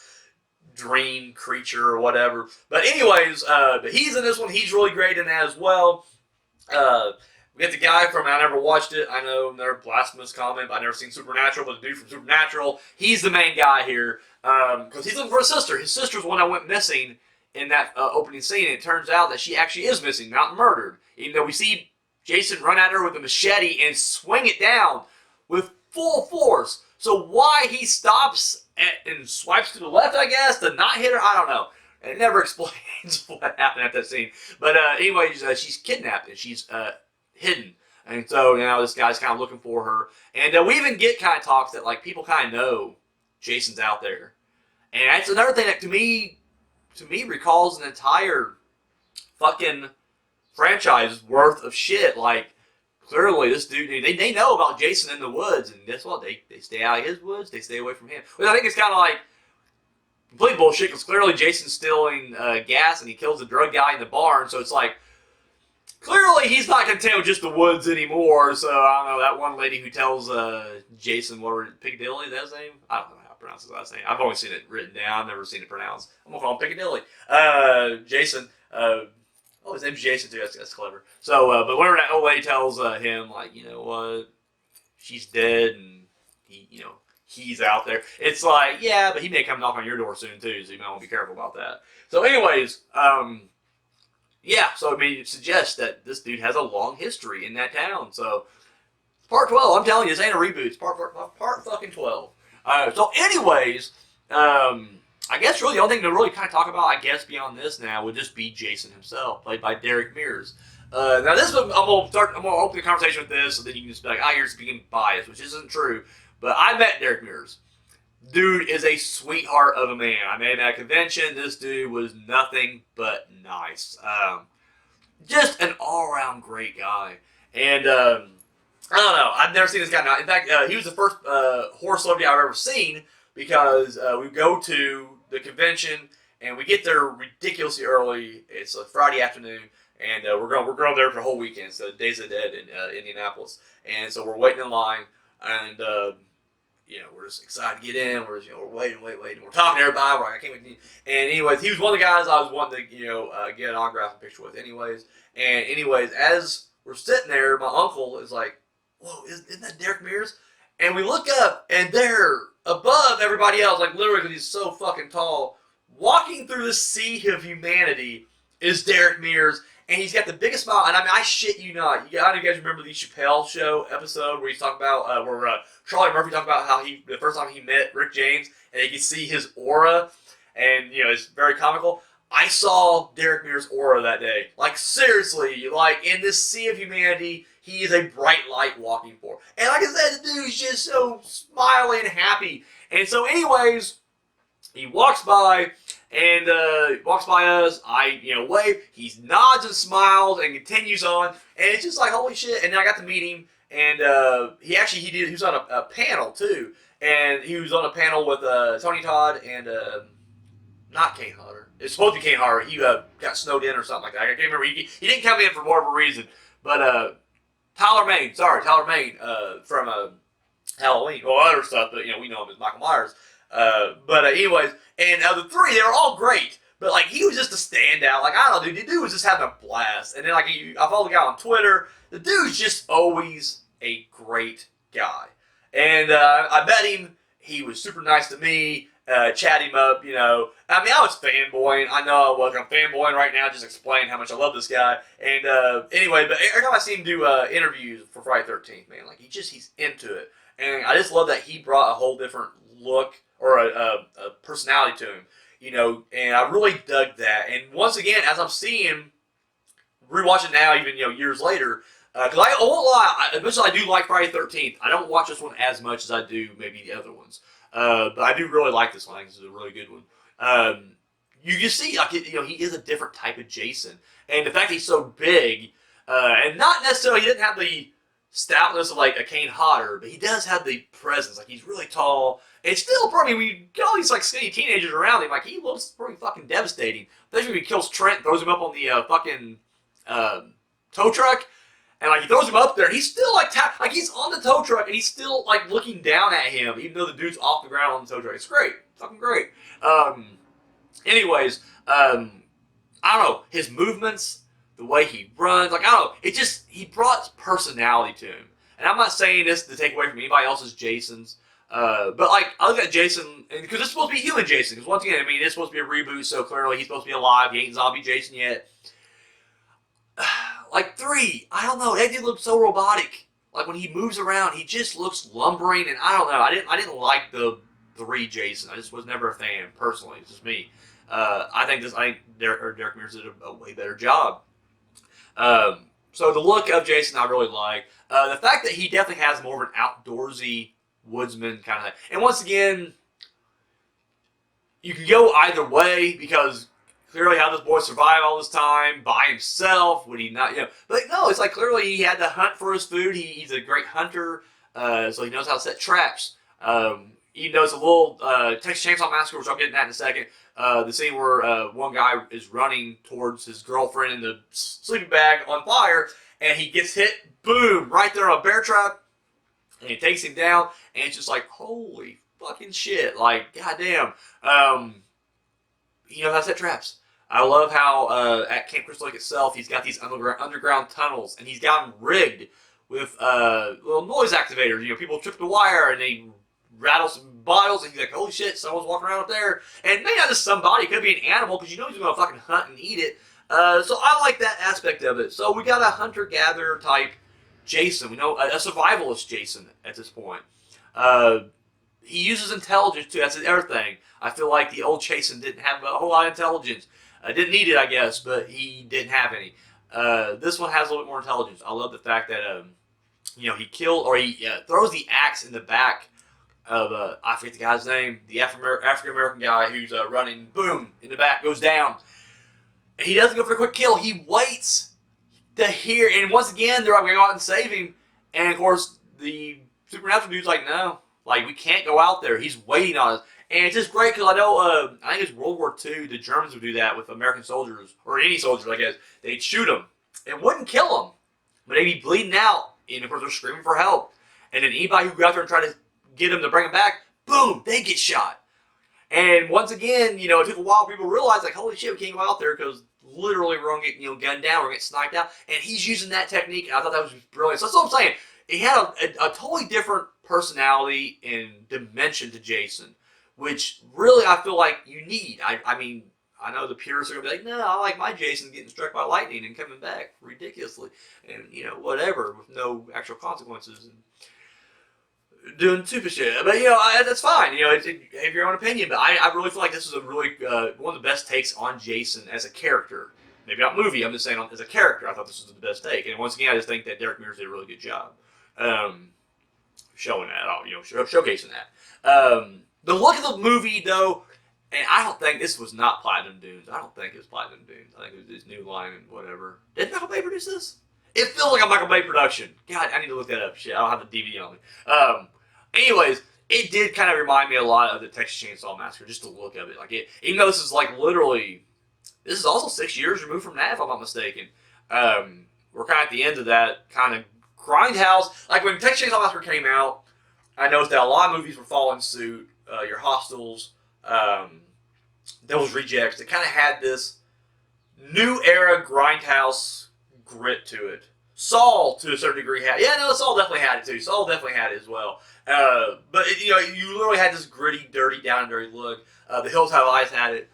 dream creature or whatever. But anyways, but he's in this one. He's really great in that as well. We get the guy from, I never watched it. I know another blasphemous comment, but I've never seen Supernatural. But the dude from Supernatural, he's the main guy here. Because he's looking for his sister. His sister's the one that went missing in that opening scene. And it turns out that she actually is missing, not murdered. Even though we see Jason run at her with a machete and swing it down with full force. So why he stops and swipes to the left, I guess, to not hit her, I don't know. It never explains what happened at that scene. But anyways, she's kidnapped and she's hidden. And so now this guy's kind of looking for her. And we even get kind of talks that like people kind of know Jason's out there. And that's another thing that to me recalls an entire fucking franchise worth of shit. Like, clearly this dude, they know about Jason in the woods, and guess what? They stay out of his woods, they stay away from him. Which I think is kind of like complete bullshit, because clearly Jason's stealing gas and he kills the drug guy in the barn, so it's like, clearly he's not content with just the woods anymore. So I don't know, that one lady who tells Jason, Piccadilly, that's his name? I don't know how to pronounce his last name. I've only seen it written down, never seen it pronounced. I'm going to call him Piccadilly. Jason, his name's Jason too, that's clever. So, but whenever that old lady tells him, like, you know what, she's dead and he's out there, it's like, yeah, but he may come knock on your door soon too, so you might want to be careful about that. So anyways, yeah, so I mean, it suggests that this dude has a long history in that town. So, part 12, I'm telling you, this ain't a reboot. It's part fucking 12. So anyways, I guess really the only thing to really kind of talk about, I guess, beyond this now would just be Jason himself, played by Derek Mears. Now this one, I'm gonna open the conversation with this, so then you can just be like, you're just being biased, which isn't true. But I met Derek Mears. Dude is a sweetheart of a man. I met him at a convention. This dude was nothing but nice. Just an all-around great guy. And I don't know. I've never seen this guy. In fact, he was the first horror celebrity I've ever seen, because we go to the convention and we get there ridiculously early. It's a Friday afternoon, and we're going there for a whole weekend. So Days of the Dead in Indianapolis, and so we're waiting in line, and we're just excited to get in. We're waiting. We're talking to everybody. We're like, I can't wait. And anyways, he was one of the guys I was wanting to get an autograph and picture with. Anyways, as we're sitting there, my uncle is like, "Whoa, isn't that Derek Mears?" And we look up, and they're above everybody else, like literally because he's so fucking tall. Walking through this sea of humanity is Derek Mears, and he's got the biggest smile. And I mean, I shit you not. You guys remember the Chappelle Show episode where he's talking about where Charlie Murphy talked about how the first time he met Rick James, and he could see his aura, and it's very comical. I saw Derek Mears' aura that day. Like, seriously, like in this sea of humanity, he is a bright light walking for. And like I said, the dude's just so smiley and happy. And so, anyways, he walks by. And walks by us, I wave, he nods and smiles and continues on, and it's just like, holy shit. And then I got to meet him, and he was on a panel too, and he was on a panel with Tony Todd and not Kane Hodder. It's supposed to be Kane Hodder. He got snowed in or something like that. I can't remember. He didn't come in for whatever reason, but Tyler Mane from Halloween, or other stuff, but we know him as Michael Myers. But anyways, and the three, they were all great, but like he was just a standout. Like, I don't know, dude, the dude was just having a blast. And then like I follow the guy on Twitter. The dude's just always a great guy. And I met him. He was super nice to me. chat him up, you know. I mean, I was fanboying. I know I was. I'm fanboying right now, just explaining how much I love this guy. And anyway, but every time I see him do interviews for Friday 13th, man, like he's into it. And I just love that he brought a whole different look or a personality to him, you know. And I really dug that. And once again, as I'm seeing, rewatching now, even years later. Because I won't lie, eventually I do like Friday 13th. I don't watch this one as much as I do maybe the other ones. But I do really like this one. I think this is a really good one. You just see, like, he is a different type of Jason. And the fact that he's so big, and not necessarily, he didn't have the stoutness of, like, a Kane Hodder, but he does have the presence. Like, he's really tall. And still, probably, when you get all these, like, skinny teenagers around him, like, he looks pretty fucking devastating. Especially when he kills Trent, throws him up on the fucking tow truck. And, like, he throws him up there, and he's still, like, he's on the tow truck, and he's still, like, looking down at him, even though the dude's off the ground on the tow truck. It's great. Fucking great. Anyways, I don't know, his movements, the way he runs, like, I don't know, he brought personality to him. And I'm not saying this to take away from anybody else's Jasons, but, like, I look at Jason, because it's supposed to be human Jason, because once again, I mean, it's supposed to be a reboot, so clearly he's supposed to be alive, he ain't zombie Jason yet. Like 3, I don't know, that dude looks so robotic. Like when he moves around, he just looks lumbering, and I don't know, I didn't like the 3 Jason. I just was never a fan, personally. It's just me. I think Derek Mears did a way better job. So the look of Jason I really like. The fact that he definitely has more of an outdoorsy woodsman kind of thing. And once again, you can go either way, because clearly how this boy survived all this time by himself. Would he not, But no, it's like clearly he had to hunt for his food. He's a great hunter, so he knows how to set traps. Even though it's a little Texas Chainsaw Massacre, which I'll get into that in a second. The scene where one guy is running towards his girlfriend in the sleeping bag on fire, and he gets hit, boom, right there on a bear trap, and it takes him down, and it's just like, holy fucking shit, like, goddamn. He knows how to set traps. I love how at Camp Crystal Lake itself, he's got these underground tunnels, and he's got them rigged with little noise activators. People trip the wire, and they rattle some bottles, and he's like, holy shit, someone's walking around up there. And maybe not just somebody, it could be an animal, because he's going to fucking hunt and eat it. So I like that aspect of it. So we got a hunter-gatherer type Jason. We know a survivalist Jason at this point. He uses intelligence too. That's the other thing. I feel like the old Jason didn't have a whole lot of intelligence. Didn't need it, I guess, but he didn't have any. This one has a little bit more intelligence. I love the fact that he throws the axe in the back of I forget the guy's name, the African American guy who's running. Boom, in the back, goes down. And he doesn't go for a quick kill. He waits to hear, and once again they're like, we're gonna go out and save him. And of course the supernatural dude's like, no, like we can't go out there. He's waiting on us. And it's just great because I know, I think it's World War II, the Germans would do that with American soldiers, or any soldiers, I guess. They'd shoot them. It wouldn't kill them, but they'd be bleeding out, and of course they're screaming for help. And then anybody who got there and tried to get them to bring them back, boom, they get shot. And once again, it took a while for people to realize, like, holy shit, we can't go out there because literally we're going to get, gunned down, we're going to get sniped out. And he's using that technique, and I thought that was brilliant. So that's what I'm saying. He had a totally different personality and dimension to Jason, which really I feel like you need. I mean, I know the purists are going to be like, no, I like my Jason getting struck by lightning and coming back ridiculously. And, whatever, with no actual consequences. And doing stupid shit. But, that's fine. Have your own opinion. But I really feel like this is a really, one of the best takes on Jason as a character. Maybe not movie, I'm just saying as a character, I thought this was the best take. And once again, I just think that Derek Mears did a really good job. Showing that, showcasing that. The look of the movie, though, and I don't think this was not Platinum Dunes. I don't think it was Platinum Dunes. I think it was this New Line and whatever. Did Michael Bay produce this? It feels like a Michael Bay production. God, I need to look that up. Shit, I don't have the DVD on me. Anyways, it did kind of remind me a lot of the Texas Chainsaw Massacre, just the look of it. Like even though this is like literally, this is also 6 years removed from that, if I'm not mistaken. We're kind of at the end of that kind of grindhouse. Like when Texas Chainsaw Massacre came out, I noticed that a lot of movies were following suit. Your Hostels, Devil's Rejects, that kind of had this new era grindhouse grit to it. Saul, to a certain degree, had. Yeah, no, Saul definitely had it too. Saul definitely had it as well. But you literally had this gritty, dirty, down and dirty look. The Hills Have Eyes had it.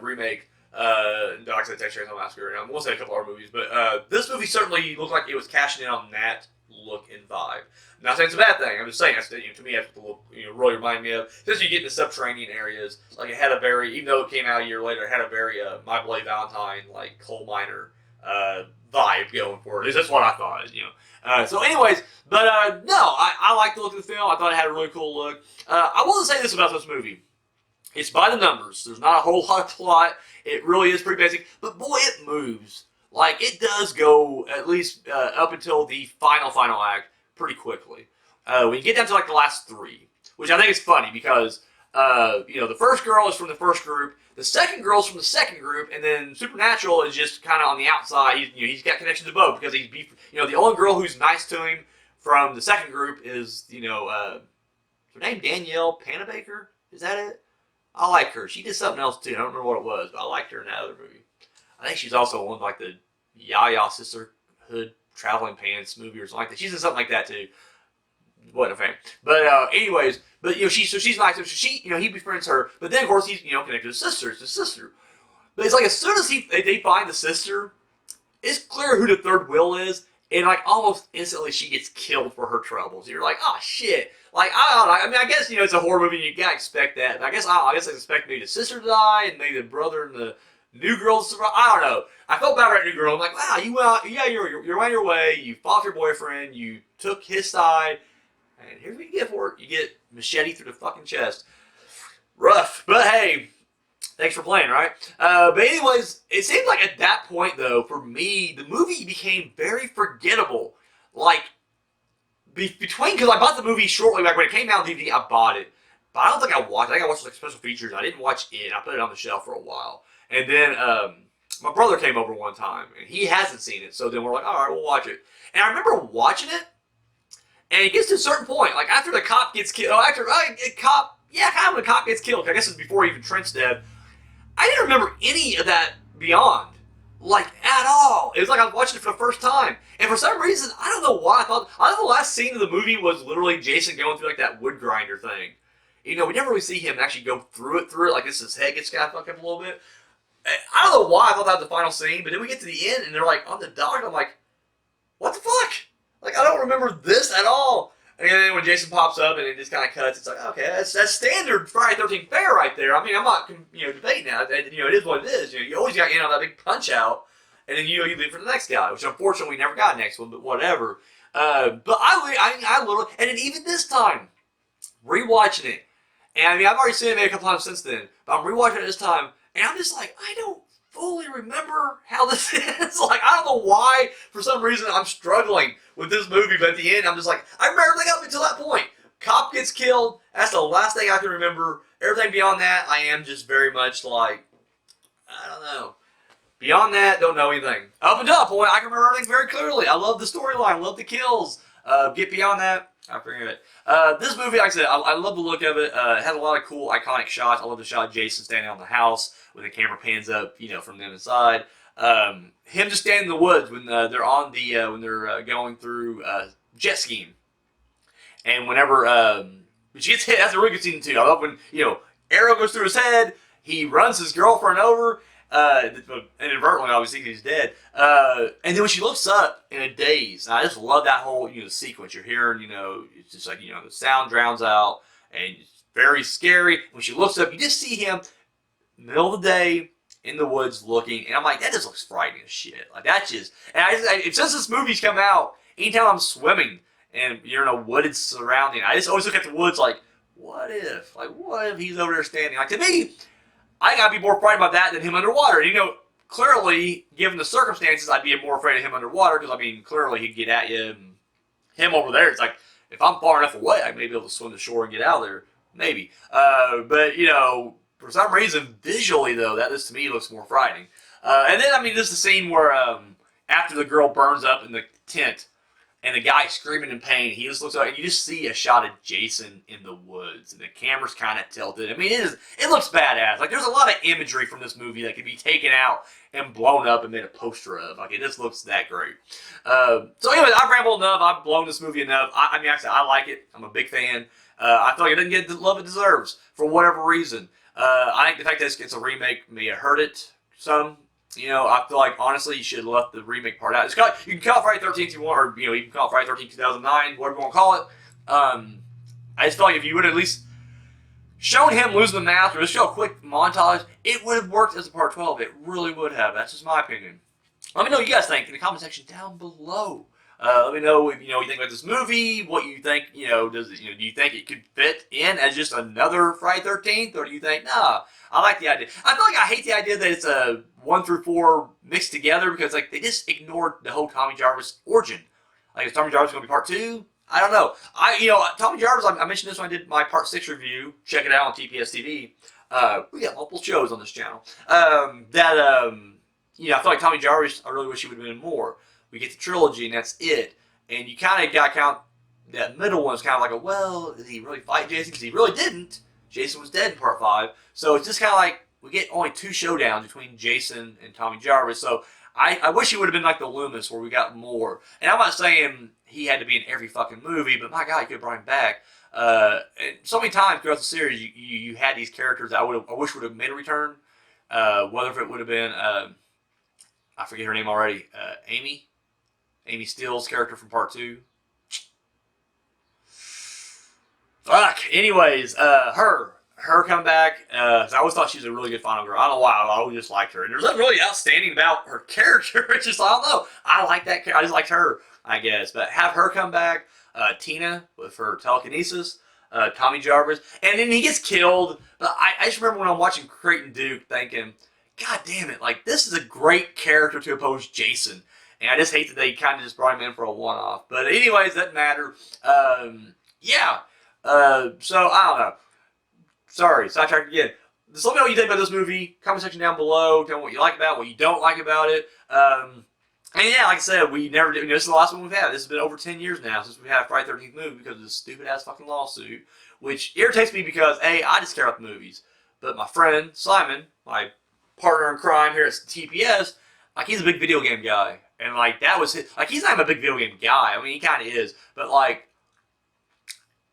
Remake. Like I said, Texas Chainsaw Massacre. And I won't say a couple other movies, but this movie certainly looked like it was cashing in on that look and vibe. I'm not saying it's a bad thing. I'm just saying that's to me that's what the look really reminded me of. Since you get into subterranean areas, like it had a very, even though it came out a year later, it had a very My Bloody Valentine like coal miner vibe going for it. At least that's what I thought. So anyways, but no, I liked the look of the film. I thought it had a really cool look. I will say this about this movie. It's by the numbers. There's not a whole lot of plot. It really is pretty basic. But boy, it moves. Like, it does go at least up until the final act pretty quickly. When you get down to like the last three, which I think is funny because, the first girl is from the first group, the second girl is from the second group, and then Supernatural is just kind of on the outside. He's got connections to both because the only girl who's nice to him from the second group is, her name Danielle Panabaker? Is that it? I like her. She did something else too. I don't remember what it was, but I liked her in that other movie. I think she's also one of like the Yaya Sisterhood Traveling Pants movie or something like that. She's in something like that too. Wasn't a fan. But anyways, she's nice. So he befriends her. But then of course he's connected to his sister. It's his sister. But it's like as soon as they find the sister, it's clear who the third wheel is, and like almost instantly she gets killed for her troubles. You're like, oh shit. Like I guess it's a horror movie and you gotta expect that. But I guess I expect maybe the sister to die and maybe the brother and the new girl to survive. I don't know. I felt bad about that new girl. I'm like, wow, you're on your way. You fought your boyfriend. You took his side, and here's what you get for it. You get machete through the fucking chest. Rough, but hey, thanks for playing, right? But anyways, it seemed like at that point though, for me, the movie became very forgettable. Like. Because I bought the movie shortly, like when it came out on DVD, I bought it. But I don't think I watched it. I think I watched like special features. I didn't watch it. I put it on the shelf for a while. And then my brother came over one time, and he hasn't seen it. So then we're like, all right, we'll watch it. And I remember watching it, and it gets to a certain point. Like after the cop gets killed, when the cop gets killed, I guess it's before even Trent's dead. I didn't remember any of that beyond. Like, at all. It was like I was watching it for the first time. And for some reason, I don't know why, I thought the last scene of the movie was literally Jason going through, like, that wood grinder thing. We never really see him actually go through it, like his head gets kind of fucked up a little bit. I don't know why I thought that was the final scene, but then we get to the end, and they're, like, on the dock, and I'm like, what the fuck? Like, I don't remember this at all. And then when Jason pops up and it just kind of cuts, it's like, okay, that's standard Friday 13th fare right there. I mean, I'm not debating that. It is what it is. You always got that big punch out, and then you leave for the next guy, which unfortunately we never got next one, but whatever. But I literally, and then even this time, rewatching it, and I mean I've already seen it maybe a couple times since then, but I'm rewatching it this time, and I'm just like, I don't fully remember how this is. Like, I don't know why, for some reason, I'm struggling with this movie, but at the end, I'm just like, I remember everything up until that point. Cop gets killed, that's the last thing I can remember. Everything beyond that, I am just very much like, I don't know. Beyond that, don't know anything. Up until that point, I can remember everything very clearly. I love the storyline, love the kills. Get beyond that, I forget it. This movie, like I said, I love the look of it. It has a lot of cool, iconic shots. I love the shot of Jason standing on the house when the camera pans up, from them inside. Him just standing in the woods when they're on the when they're going through jet skiing, and whenever she gets hit, that's a really good scene too. I love when arrow goes through his head. He runs his girlfriend over, inadvertently, obviously, because he's dead. And then when she looks up in a daze, I just love that whole sequence. You're hearing, it's just like the sound drowns out, and it's very scary. When she looks up, you just see him middle of the day in the woods looking, and I'm like, that just looks frightening as shit. Like, that's just, and since this movie's come out, anytime I'm swimming and you're in a wooded surrounding, I just always look at the woods like, what if he's over there standing? Like, to me, I gotta be more frightened about that than him underwater. Clearly, given the circumstances, I'd be more afraid of him underwater, because, clearly he'd get at you, and him over there, it's like, if I'm far enough away, I may be able to swim to shore and get out of there. Maybe. But, for some reason, visually, though, this to me looks more frightening. And then, there's the scene where after the girl burns up in the tent, and the guy screaming in pain. He just looks like, and you just see a shot of Jason in the woods, and the camera's kind of tilted. I mean, it looks badass. Like, there's a lot of imagery from this movie that could be taken out and blown up and made a poster of. Like, it just looks that great. So anyways, I've rambled enough. I've blown this movie enough. I mean, I like it. I'm a big fan. I feel like it doesn't get the love it deserves for whatever reason. I think the fact that it's a remake may have hurt it some. You know, I feel like, honestly, you should have left the remake part out. You can call it Friday 13th if you want, or, you know, you can call it Friday 13th 2009, whatever you want to call it. I just feel like if you would have at least shown him losing the mask, or just show a quick montage, it would have worked as a part 12. It really would have. That's just my opinion. Let me know what you guys think in the comment section down below. Let me know what you think about this movie. What you think, do you think it could fit in as just another Friday 13th, or do you think, nah, I like the idea. I feel like I hate the idea that it's a 1 through 4 mixed together, because like they just ignored the whole Tommy Jarvis origin. Like, is Tommy Jarvis going to be part 2? I don't know. Tommy Jarvis, I mentioned this when I did my part 6 review. Check it out on TPS TV. We got multiple shows on this channel. I feel like Tommy Jarvis, I really wish he would have been more. We get the trilogy, and that's it. And you kind of got to count that middle one is kind of like well, did he really fight Jason? Because he really didn't. Jason was dead in part 5. So it's just kind of like we get only 2 showdowns between Jason and Tommy Jarvis. So I wish he would have been like the Loomis, where we got more. And I'm not saying he had to be in every fucking movie, but my God, you could have brought him back. And so many times throughout the series, you had these characters that I wish would have made a return. Whether if it would have been, I forget her name already, Amy Steele's character from part 2. Fuck. Anyways, her come back. I always thought she was a really good final girl. I don't know why. I always just liked her. And there's nothing really outstanding about her character. It's just, I don't know. I like that character. I just liked her, I guess. But have her come back. Tina with her telekinesis. Tommy Jarvis. And then he gets killed. But I just remember when I'm watching Creighton Duke thinking, God damn it. Like, this is a great character to oppose Jason. And I just hate that they kind of just brought him in for a one-off. But anyways, doesn't matter. Yeah. So, I don't know. Sorry, sidetracked again. Just let me know what you think about this movie. Comment section down below. Tell me what you like about it, what you don't like about it. And yeah, like I said, we never did. This is the last one we've had. This has been over 10 years now since we had a Friday 13th movie because of this stupid-ass fucking lawsuit. Which irritates me because, A, I just care about the movies. But my friend, Simon, my partner in crime here at TPS, like, he's a big video game guy. And, like, that was his... Like, he's not even a big video game guy. I mean, he kind of is. But, like,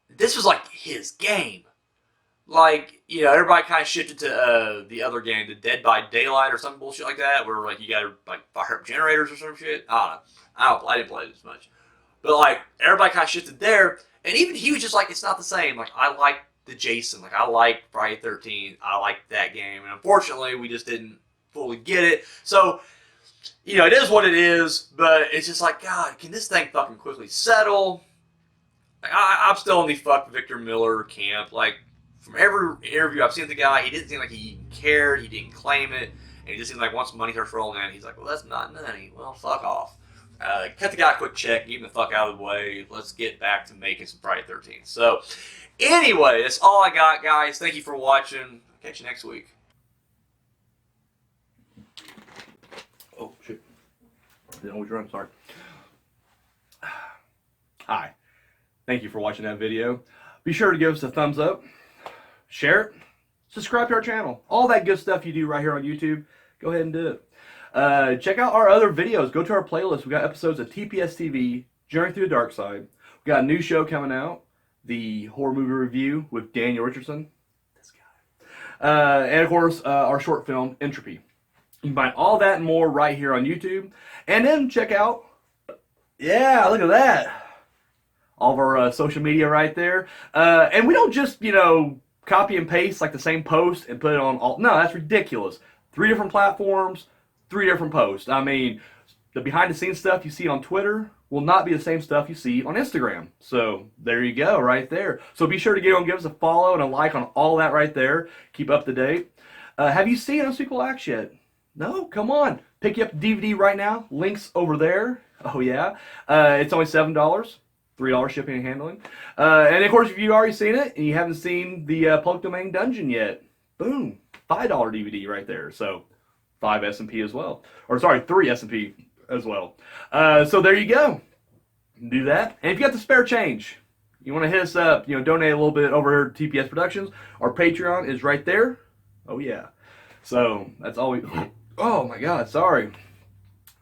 this was, like, his game. Like, everybody kind of shifted to the other game, the Dead by Daylight or some bullshit like that, where, like, you gotta, like, fire up generators or some shit. I don't know. I didn't play it as much. But, like, everybody kind of shifted there. And even he was just like, it's not the same. Like, I like the Jason. Like, I like Friday 13th. I like that game. And unfortunately, we just didn't fully get it. So... it is what it is, but it's just like, God, can this thing fucking quickly settle? Like, I'm still in the fuck Victor Miller camp. Like, from every interview I've seen with the guy, he didn't seem like he even cared, he didn't claim it, and he just seems like once money starts rolling in, he's like, well, that's not money. Well, fuck off. Cut the guy a quick check, get him the fuck out of the way. Let's get back to making some Friday 13th. So, anyway, that's all I got, guys. Thank you for watching. I'll catch you next week. Oh, shit. Didn't know which one, sorry. Hi. Thank you for watching that video. Be sure to give us a thumbs up, share it, subscribe to our channel. All that good stuff you do right here on YouTube, go ahead and do it. Check out our other videos. Go to our playlist. We got episodes of TPS TV, Journey Through the Dark Side. We got a new show coming out, the horror movie review with Daniel Richardson. This guy. And of course, our short film, Entropy. You can find all that and more right here on YouTube. And then check out, yeah, look at that. All of our social media right there. And we don't just, copy and paste like the same post and put it on all. No, that's ridiculous. 3 different platforms, 3 different posts. I mean, the behind the scenes stuff you see on Twitter will not be the same stuff you see on Instagram. So there you go right there. So be sure to give us a follow and a like on all that right there. Keep up to date. Have you seen Unspeakable Acts yet? No? Come on. Pick you up the DVD right now. Links over there. Oh, yeah. It's only $7. $3 shipping and handling. And of course, if you've already seen it and you haven't seen the public domain dungeon yet, boom, $5 DVD right there. So 5 S&P as well. Or sorry, 3 S&P as well. So there you go. do that. And if you got the spare change, you want to hit us up, donate a little bit over here at TPS Productions. Our Patreon is right there. Oh, yeah. So, that's all we... Oh, my God, sorry.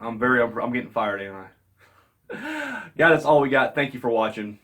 I'm getting fired, ain't I? Yeah, that's all we got. Thank you for watching.